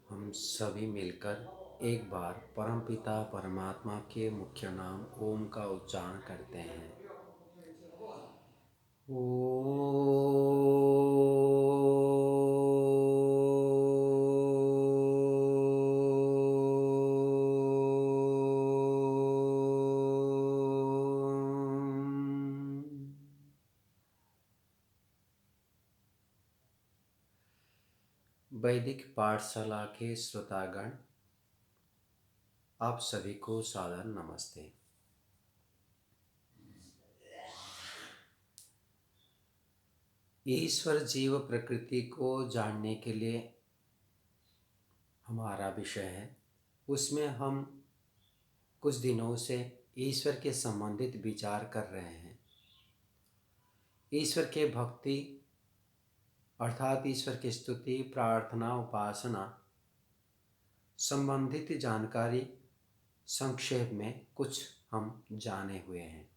हम सभी मिलकर एक बार परमपिता परमात्मा के मुख्य नाम ओम का उच्चारण करते हैं। वैदिक पाठशाला के श्रोतागण, आप सभी को सादर नमस्ते। ईश्वर जीव प्रकृति को जानने के लिए हमारा विषय है। उसमें हम कुछ दिनों से ईश्वर के संबंधित विचार कर रहे हैं। ईश्वर के भक्ति अर्थात ईश्वर की स्तुति, प्रार्थना, उपासना संबंधित जानकारी संक्षेप में कुछ हम जाने हुए हैं।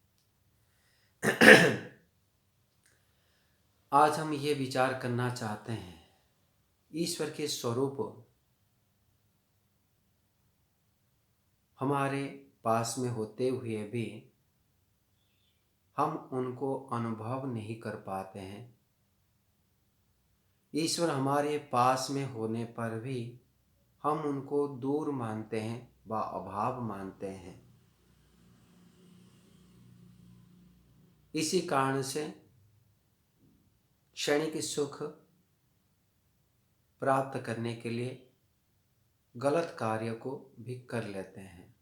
आज हम ये विचार करना चाहते हैं, ईश्वर के स्वरूप हमारे पास में होते हुए भी हम उनको अनुभव नहीं कर पाते हैं। ईश्वर हमारे पास में होने पर भी हम उनको दूर मानते हैं व अभाव मानते हैं। इसी कारण से क्षणिक सुख प्राप्त करने के लिए गलत कार्य को भी कर लेते हैं,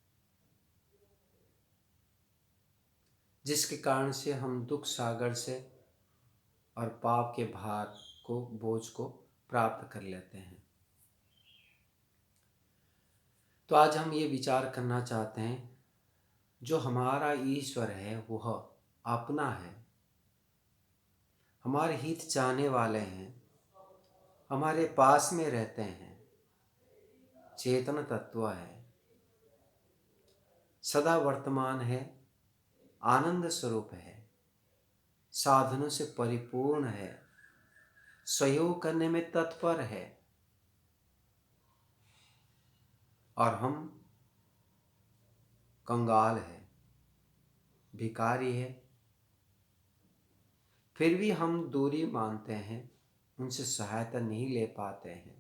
जिसके कारण से हम दुख सागर से और पाप के भार को, बोझ को प्राप्त कर लेते हैं। तो आज हम ये विचार करना चाहते हैं, जो हमारा ईश्वर है वह अपना है, हमारे हित चाहने वाले हैं, हमारे पास में रहते हैं, चेतन तत्व है, सदा वर्तमान है, आनंद स्वरूप है, साधनों से परिपूर्ण है, सहयोग करने में तत्पर है, और हम कंगाल है, भिखारी है, फिर भी हम दूरी मानते हैं, उनसे सहायता नहीं ले पाते हैं।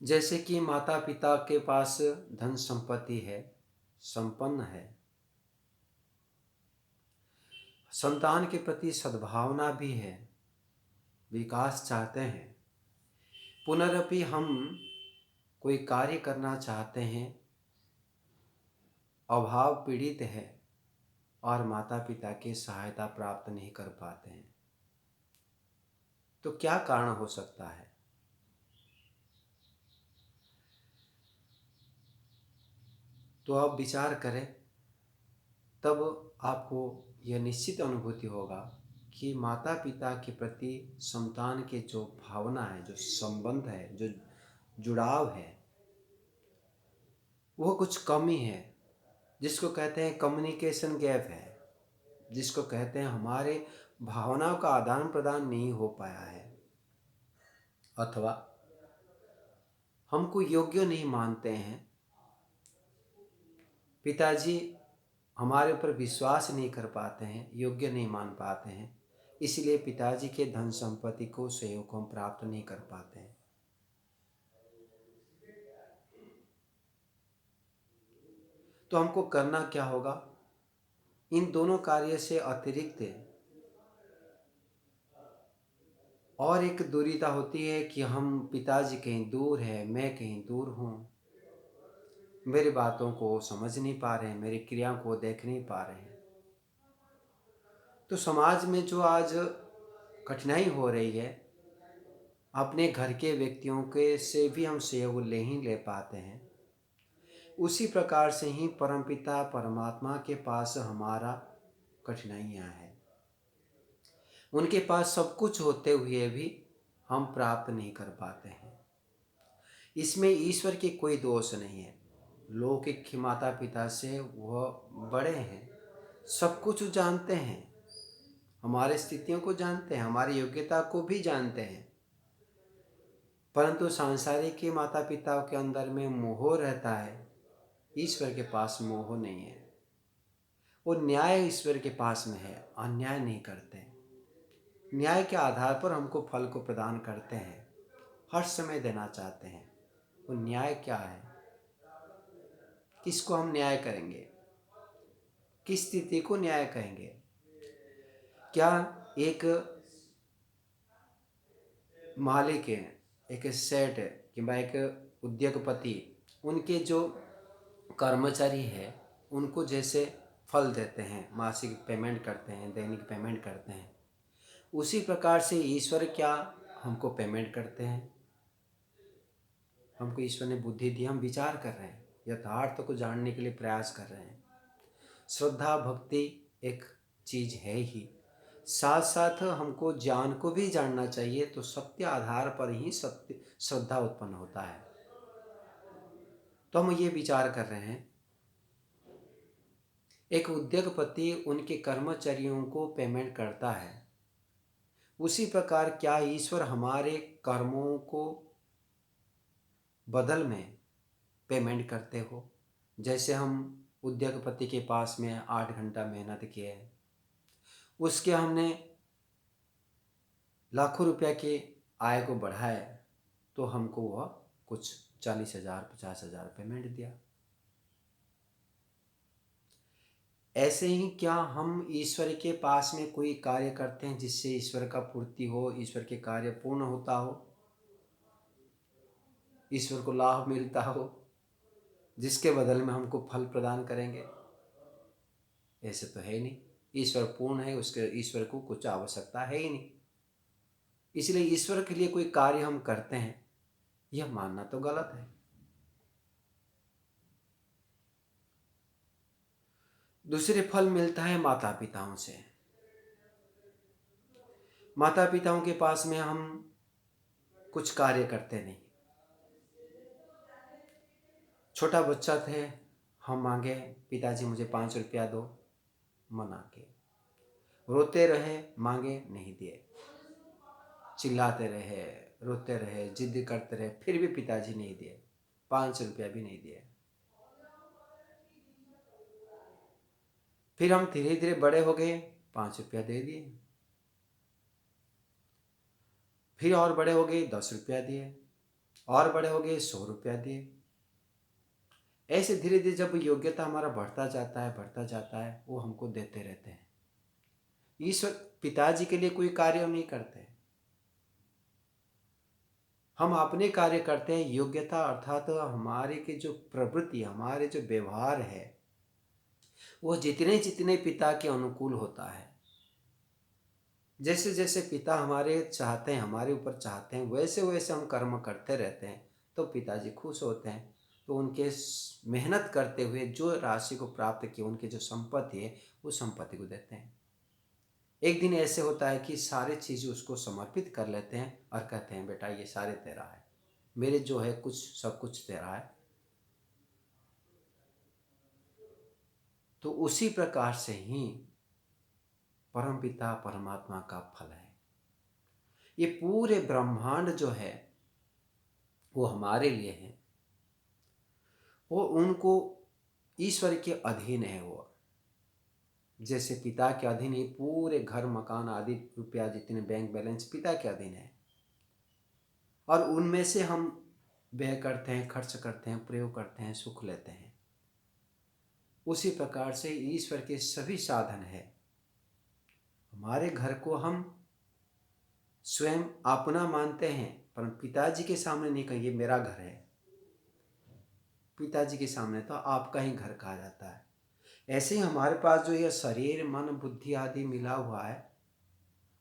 जैसे कि माता पिता के पास धन संपत्ति है, संपन्न है, संतान के प्रति सद्भावना भी है, विकास चाहते हैं, पुनरपि हम कोई कार्य करना चाहते हैं, अभाव पीड़ित है और माता पिता की सहायता प्राप्त नहीं कर पाते हैं। तो क्या कारण हो सकता है? तो आप विचार करें, तब आपको यह निश्चित अनुभूति होगा कि माता पिता के प्रति संतान के जो भावना है, जो संबंध है, जो जुड़ाव है, वो कुछ कमी है, जिसको कहते हैं कम्युनिकेशन गैप है, जिसको कहते हैं हमारे भावनाओं का आदान प्रदान नहीं हो पाया है, अथवा हमको योग्य नहीं मानते हैं। पिताजी हमारे ऊपर विश्वास नहीं कर पाते हैं, योग्य नहीं मान पाते हैं, इसलिए पिताजी के धन संपत्ति को, सहयोग को हम प्राप्त नहीं कर पाते हैं। तो हमको करना क्या होगा? इन दोनों कार्य से अतिरिक्त और एक दुविधा होती है कि हम पिताजी कहीं दूर है, मैं कहीं दूर हूँ, मेरी बातों को समझ नहीं पा रहे हैं, मेरी क्रियाओं को देख नहीं पा रहे हैं। तो समाज में जो आज कठिनाई हो रही है, अपने घर के व्यक्तियों के से भी हम सहयोग ले ही ले पाते हैं, उसी प्रकार से ही परमपिता परमात्मा के पास हमारा कठिनाइयाँ हैं। उनके पास सब कुछ होते हुए भी हम प्राप्त नहीं कर पाते हैं। इसमें ईश्वर की कोई दोष नहीं है। लौकिक माता पिता से वह बड़े हैं, सब कुछ जानते हैं, हमारे स्थितियों को जानते हैं, हमारी योग्यता को भी जानते हैं, परंतु सांसारिक के माता पिता के अंदर में मोह रहता है, ईश्वर के पास मोह नहीं है। वो न्याय ईश्वर के पास में है, अन्याय नहीं करते। न्याय के आधार पर हमको फल को प्रदान करते हैं, हर समय देना चाहते हैं। वो न्याय क्या है? किसको हम न्याय करेंगे? किस स्थिति को न्याय कहेंगे? क्या एक मालिक है, एक सेठ है, किंवा एक उद्योगपति, उनके जो कर्मचारी है उनको जैसे फल देते हैं, मासिक पेमेंट करते हैं, दैनिक पेमेंट करते हैं, उसी प्रकार से ईश्वर क्या हमको पेमेंट करते हैं। हमको ईश्वर ने बुद्धि दी, हम विचार कर रहे हैं, यथार्थ को जानने के लिए प्रयास कर रहे हैं। श्रद्धा भक्ति एक चीज है ही, साथ साथ हमको ज्ञान को भी जानना चाहिए। तो सत्य आधार पर ही सत्य श्रद्धा उत्पन्न होता है। तो हम ये विचार कर रहे हैं, एक उद्योगपति उनके कर्मचारियों को पेमेंट करता है, उसी प्रकार क्या ईश्वर हमारे कर्मों को बदल में पेमेंट करते हो? जैसे हम उद्योगपति के पास में 8 घंटा मेहनत किए हैं, उसके हमने लाखों रुपया की आय को बढ़ाए, तो हमको वह कुछ 40,000 50,000 पेमेंट दिया। ऐसे ही क्या हम ईश्वर के पास में कोई कार्य करते हैं जिससे ईश्वर का पूर्ति हो, ईश्वर के कार्य पूर्ण होता हो, ईश्वर को लाभ मिलता हो, जिसके बदल में हमको फल प्रदान करेंगे? ऐसे तो है ही नहीं। ईश्वर पूर्ण है, उसके ईश्वर को कुछ आवश्यकता है ही नहीं। इसलिए ईश्वर के लिए कोई कार्य हम करते हैं, यह मानना तो गलत है। दूसरे फल मिलता है माता पिताओं से। माता पिताओं के पास में हम कुछ कार्य करते नहीं। छोटा बच्चा थे, हम मांगे पिताजी मुझे 5 रुपया दो, मना के। रोते रहे, मांगे नहीं दिए, चिल्लाते रहे, रोते रहे, जिद करते रहे, फिर भी पिताजी नहीं दिए, 5 रुपया भी नहीं दिए। फिर हम धीरे धीरे बड़े हो गए, 5 रुपया दे दिए। फिर और बड़े हो गए, 10 रुपया दिए, और बड़े हो गए, 100 रुपया दिए। ऐसे धीरे धीरे जब योग्यता हमारा बढ़ता जाता है, वो हमको देते रहते हैं। ईश्वर पिताजी के लिए कोई कार्य हम नहीं करते, हम अपने कार्य करते हैं। योग्यता अर्थात हमारे के जो प्रवृत्ति, हमारे जो व्यवहार है, वो जितने जितने पिता के अनुकूल होता है, जैसे जैसे पिता हमारे चाहते हैं, हमारे ऊपर चाहते हैं, वैसे वैसे हम कर्म करते रहते हैं, तो पिताजी खुश होते हैं। तो उनके मेहनत करते हुए जो राशि को प्राप्त किए, उनकी जो संपत्ति है, उस संपत्ति को देते हैं। एक दिन ऐसे होता है कि सारे चीज़ उसको समर्पित कर लेते हैं और कहते हैं बेटा ये सारे तेरा है, मेरे जो है कुछ सब कुछ तेरा है। तो उसी प्रकार से ही परमपिता परमात्मा का फल है। ये पूरे ब्रह्मांड जो है वो हमारे लिए है, वो उनको ईश्वर के अधीन है। वो जैसे पिता के अधीन, ये पूरे घर मकान आदि रुपया जितने बैंक बैलेंस पिता के अधीन है, और उनमें से हम व्यय करते हैं, खर्च करते हैं, प्रयोग करते हैं, सुख लेते हैं। उसी प्रकार से ईश्वर के सभी साधन है। हमारे घर को हम स्वयं अपना मानते हैं, पर पिताजी के सामने नहीं कहें ये मेरा घर है। पिताजी के सामने तो आपका ही घर कहा जाता है। ऐसे ही हमारे पास जो यह शरीर मन बुद्धि आदि मिला हुआ है,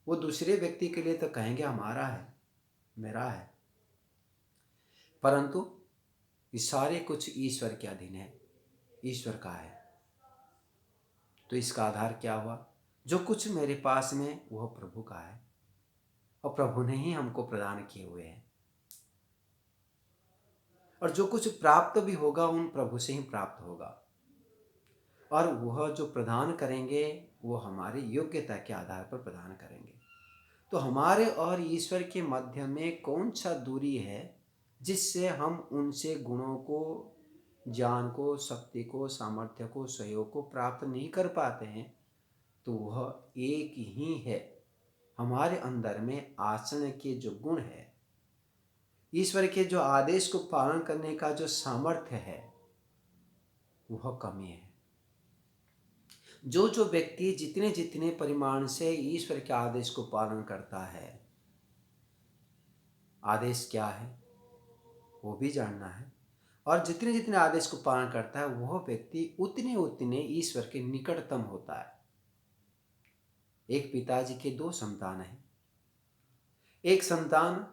वो दूसरे व्यक्ति के लिए तो कहेंगे हमारा है, मेरा है, परंतु ये सारे कुछ ईश्वर के अधीन है, ईश्वर का है। तो इसका आधार क्या हुआ? जो कुछ मेरे पास में वह प्रभु का है, और प्रभु ने ही हमको प्रदान किए हुए हैं। और जो कुछ प्राप्त भी होगा उन प्रभु से ही प्राप्त होगा, और वह जो प्रदान करेंगे वो हमारी योग्यता के आधार पर प्रदान करेंगे। तो हमारे और ईश्वर के मध्य में कौन सा दूरी है जिससे हम उनसे गुणों को, ज्ञान को, शक्ति को, सामर्थ्य को, सहयोग को प्राप्त नहीं कर पाते हैं? तो वह एक ही है, हमारे अंदर में आचरण के जो गुण है, ईश्वर के जो आदेश को पालन करने का जो सामर्थ्य है, वह कमी है। जो जो व्यक्ति जितने जितने परिमाण से ईश्वर के आदेश को पालन करता है, आदेश क्या है वो भी जानना है, और जितने जितने आदेश को पालन करता है वह व्यक्ति उतने उतने ईश्वर के निकटतम होता है। एक पिताजी के दो संतान हैं। एक संतान,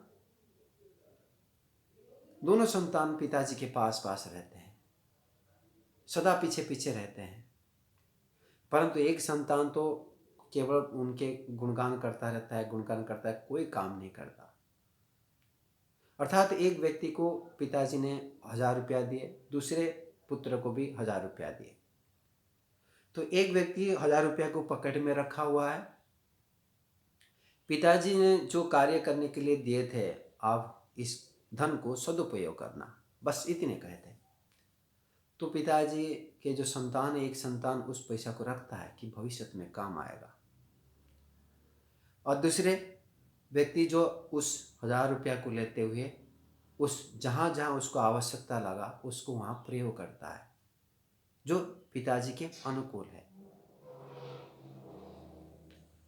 दोनों संतान पिताजी के पास पास रहते हैं, सदा पीछे पीछे रहते हैं, परंतु एक संतान तो केवल उनके गुणगान करता रहता है, गुणगान करता है, कोई काम नहीं करता। अर्थात एक व्यक्ति को पिताजी ने 1000 रुपया दिए, दूसरे पुत्र को भी 1000 रुपया दिए। तो एक व्यक्ति 1000 रुपया को पॉकेट में रखा हुआ है, पिताजी ने जो कार्य करने के लिए दिए थे, आप इस धन को सदुपयोग करना, बस इतने कहे थे। तो पिताजी के जो संतान है, एक संतान उस पैसा को रखता है कि भविष्य में काम आएगा, और दूसरे व्यक्ति जो उस 1000 रुपया को लेते हुए उस जहाँ जहाँ उसको आवश्यकता लगा उसको वहाँ प्रयोग करता है, जो पिताजी के अनुकूल है।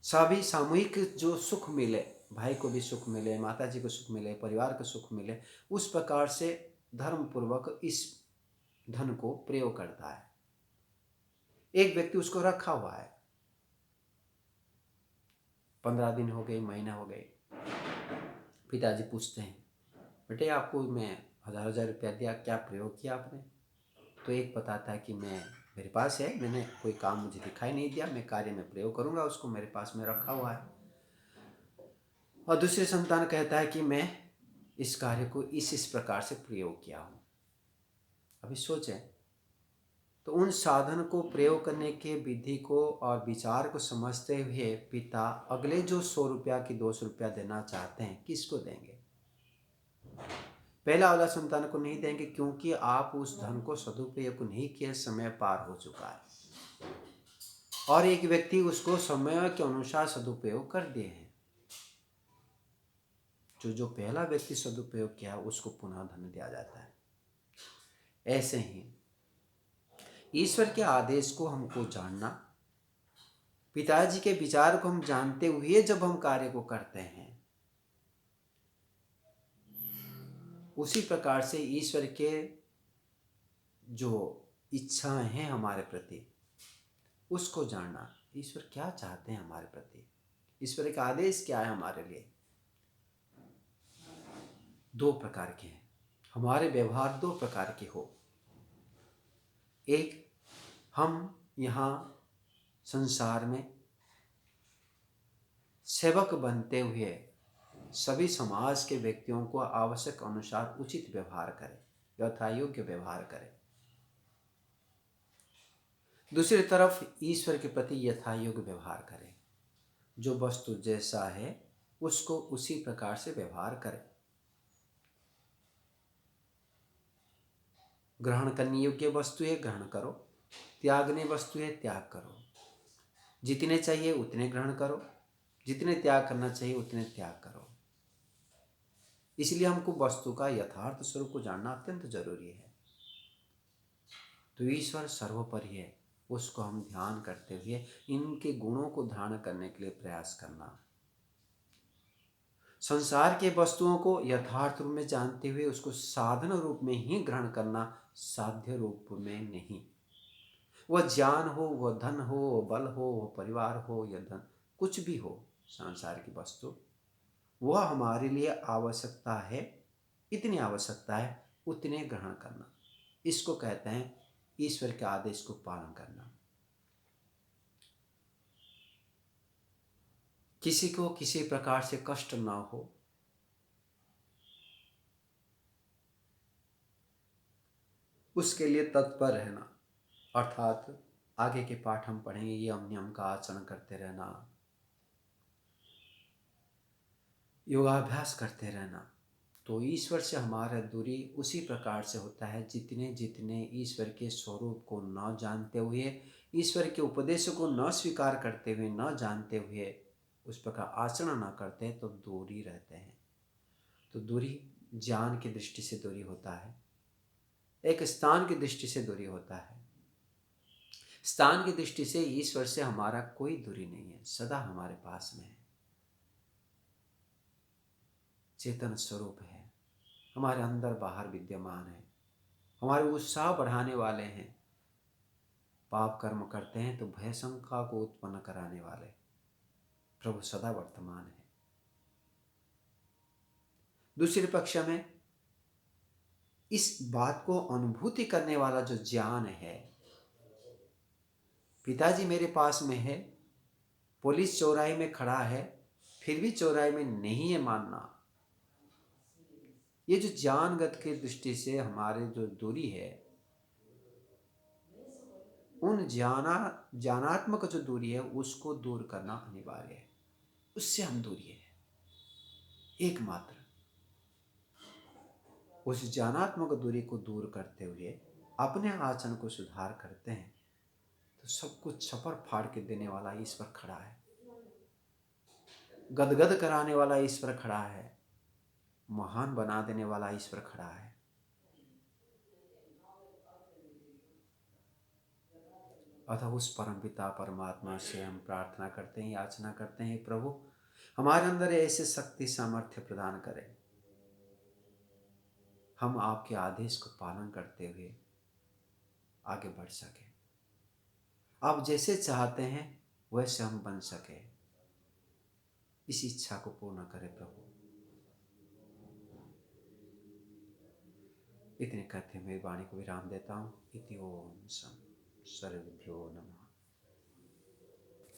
सभी सामूहिक जो सुख मिले, भाई को भी सुख मिले, माता जी को सुख मिले, परिवार को सुख मिले, उस प्रकार से धर्म पूर्वक इस धन को प्रयोग करता है। एक व्यक्ति उसको रखा हुआ है, 15 दिन हो गए, महीना हो गए, पिताजी पूछते हैं, बेटे आपको मैं 1000 रुपया दिया, क्या प्रयोग किया आपने? तो एक बताता है कि मेरे पास है, मैंने कोई काम मुझे दिखाई नहीं दिया, मैं कार्य में प्रयोग करूंगा उसको, मेरे पास में रखा हुआ है। और दूसरे संतान कहता है कि मैं इस कार्य को इस प्रकार से प्रयोग किया हूँ। अभी सोचें, तो उन साधन को प्रयोग करने के विधि को और विचार को समझते हुए पिता अगले जो 100 रुपया की 200 रुपया देना चाहते हैं, किसको देंगे? पहला वाला संतान को नहीं देंगे, क्योंकि आप उस धन को सदुपयोग नहीं किए, समय पार हो चुका है। और एक व्यक्ति उसको समय के अनुसार सदुपयोग कर दिए हैं। जो पहला व्यक्ति सदुपयोग किया उसको पुनः धन दिया जाता है। ऐसे ही ईश्वर के आदेश को हमको जानना, पिताजी के विचार को हम जानते हुए जब हम कार्य को करते हैं, उसी प्रकार से ईश्वर के जो इच्छाएं हैं हमारे प्रति, उसको जानना, ईश्वर क्या चाहते हैं हमारे प्रति, ईश्वर का आदेश क्या है हमारे लिए। दो प्रकार के हैं, हमारे व्यवहार दो प्रकार के हो। एक, हम यहाँ संसार में सेवक बनते हुए सभी समाज के व्यक्तियों को आवश्यक अनुसार उचित व्यवहार करें, यथायोग्य व्यवहार करें। दूसरी तरफ ईश्वर के प्रति यथायोग्य व्यवहार करें, जो वस्तु जैसा है उसको उसी प्रकार से व्यवहार करें। ग्रहण करने योग्य वस्तु है ग्रहण करो, त्यागने वस्तु है त्याग करो। जितने चाहिए उतने ग्रहण करो, जितने त्याग करना चाहिए उतने त्याग करो। इसलिए हमको वस्तु का यथार्थ स्वरूप को जानना अत्यंत जरूरी है। तो ईश्वर सर्वोपरि है, उसको हम ध्यान करते हुए इनके गुणों को धारण करने के लिए प्रयास करना। संसार के वस्तुओं को यथार्थ रूप में जानते हुए उसको साधन रूप में ही ग्रहण करना, साध्य रूप में नहीं। वह ज्ञान हो, वह धन हो, वह बल हो, वह परिवार हो या धन, कुछ भी हो, संसार की वस्तु वह हमारे लिए आवश्यकता है, इतनी आवश्यकता है उतने ग्रहण करना। इसको कहते हैं ईश्वर के आदेश को पालन करना। किसी को किसी प्रकार से कष्ट ना हो, उसके लिए तत्पर रहना। अर्थात आगे के पाठ हम पढ़ेंगे, यम नियम का आचरण करते रहना, योगाभ्यास करते रहना, तो ईश्वर से हमारा दूरी उसी प्रकार से होता है जितने जितने ईश्वर के स्वरूप को न जानते हुए, ईश्वर के उपदेशों को न स्वीकार करते हुए, न जानते हुए उस प्रकार आचरण न करते तो दूरी रहते हैं। तो दूरी ज्ञान की दृष्टि से दूरी होता है, एक स्थान की दृष्टि से दूरी होता है। स्थान की दृष्टि से ईश्वर से हमारा कोई दूरी नहीं है, सदा हमारे पास में है, चेतन स्वरूप है, हमारे अंदर बाहर विद्यमान है, हमारे उत्साह बढ़ाने वाले हैं। पाप कर्म करते हैं तो भय शंका को उत्पन्न कराने वाले प्रभु सदा वर्तमान है। दूसरे पक्ष में इस बात को अनुभूति करने वाला जो ज्ञान है, पिताजी मेरे पास में है, पुलिस चौराहे में खड़ा है, फिर भी चौराहे में नहीं है मानना, ये जो ज्ञानगत की दृष्टि से हमारे जो दूरी है, उन ज्ञानात्मक जो दूरी है उसको दूर करना अनिवार्य है। उससे हम दूरी है एकमात्र। उस ज्ञानात्मक दूरी को दूर करते हुए अपने आचरण को सुधार करते हैं तो सब कुछ छपर फाड़ के देने वाला ईश्वर खड़ा है, गदगद कराने वाला ईश्वर खड़ा है, महान बना देने वाला ईश्वर खड़ा है। अतः उस परमपिता परमात्मा से हम प्रार्थना करते हैं, याचना करते हैं, प्रभु हमारे अंदर ऐसे शक्ति सामर्थ्य प्रदान करें, हम आपके आदेश को पालन करते हुए आगे बढ़ सके, आप जैसे चाहते हैं वैसे हम बन सके, इस इच्छा को पूर्ण करें प्रभु। इतने कहते मेरी वाणी को विराम देता हूँ। इति ओम सर्वेभ्यो नमः।